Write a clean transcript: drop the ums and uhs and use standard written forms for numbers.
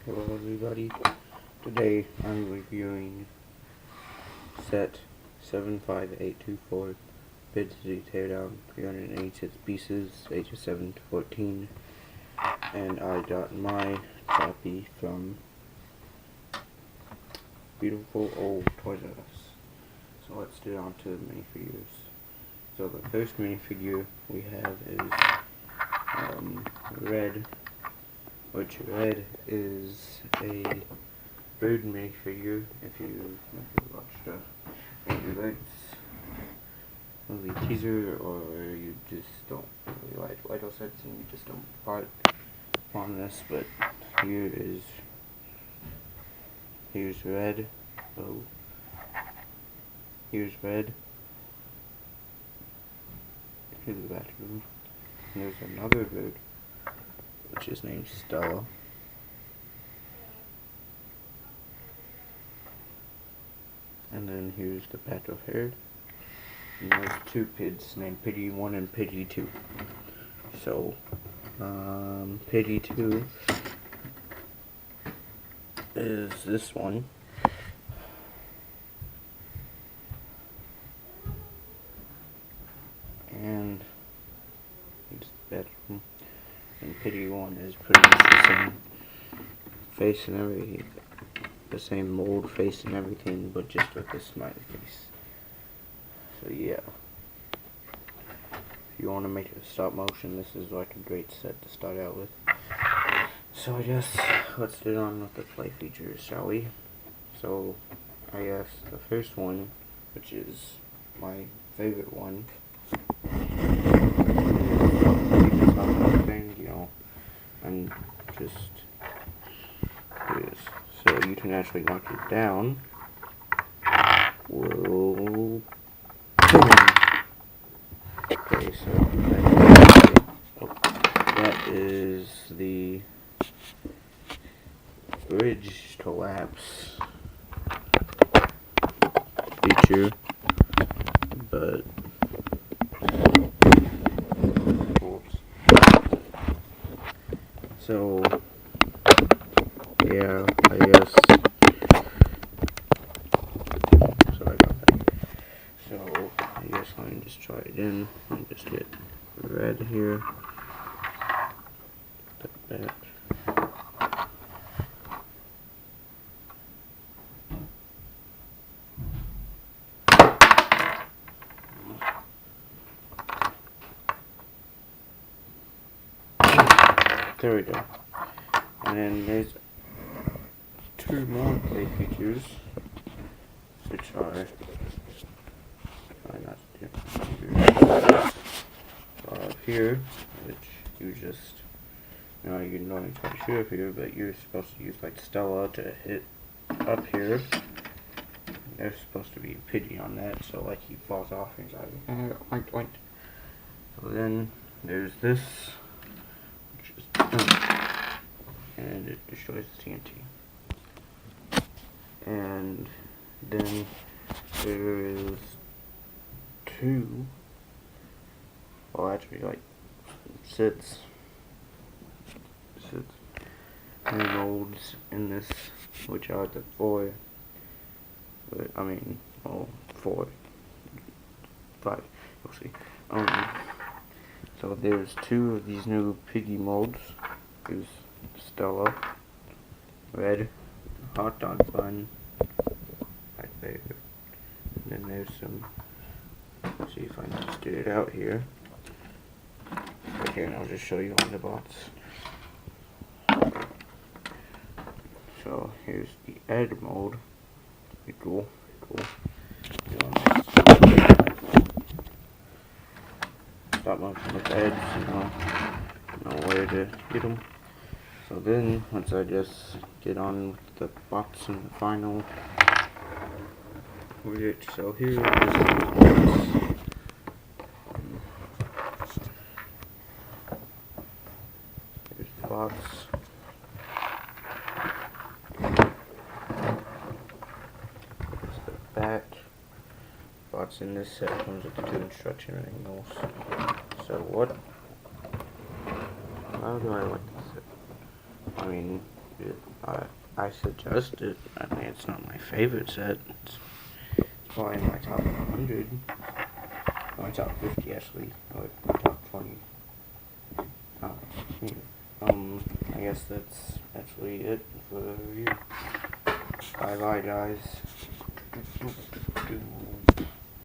Hello everybody, today I'm reviewing set 75824 Bid City Teardown 386 pieces, ages 7 to 14, and I got my copy from beautiful old Toys R Us. So let's get on to the minifigures. So the first minifigure we have is Red, which Red is a bird minifigure. If you watched Angry Birds movie teaser, or you just don't really like Vital Sets and you just don't part on this, but here's Red. Oh, here's Red. Here's the bathroom. And there's another bird, which is named Stella. And then here's the patch of hair. And there's two Pids named Pidgey 1 and Pidgey 2. So, Pidgey 2 is this one. And it's the bedroom. And Pidgey 1 is pretty much the same face and everything. The same mold face and everything, but just with a smiley face. So yeah, if you want to make it a stop motion, this is like a great set to start out with. So I guess let's get on with the play features, shall we? So I guess the first one, which is my favorite one, thing, you know, and just is. So you can actually knock it down. Whoa. Okay, so that is the bridge collapse feature, but oops. So yeah, I guess. Sorry about that. So I guess let me just try it again. Let me just get Red here. Put that. There we go. And then there's two more play features, which are here, which you just, you know, you can only try to shoot up here, but you're supposed to use like Stella to hit up here. There's supposed to be a Pidgey on that, so like he falls off and he's like, oink. So then there's this, which is and it destroys the TNT. And then there is two, well actually like six molds in this, which are the four, but I mean, well, 4, 5, you'll see. So there's two of these new piggy molds. There's Stella, Red, hot dog bun, my favorite. And then there's some, let's see if I can just get it out here. Right here, and I'll just show you on the box. So here's the egg mold. Pretty cool, Stop motion with eggs, you know where to get them. So then, once I just get on with the box and the final widget, so here is here's the box. Here's the back. Box in this set comes with the 2 instruction manuals. So how do I like this set? I mean, I suggest it. I mean, it's not my favorite set. It's probably in my top 100. My top 50, actually. Or my top 20. I guess that's actually it for the review. Bye bye, guys.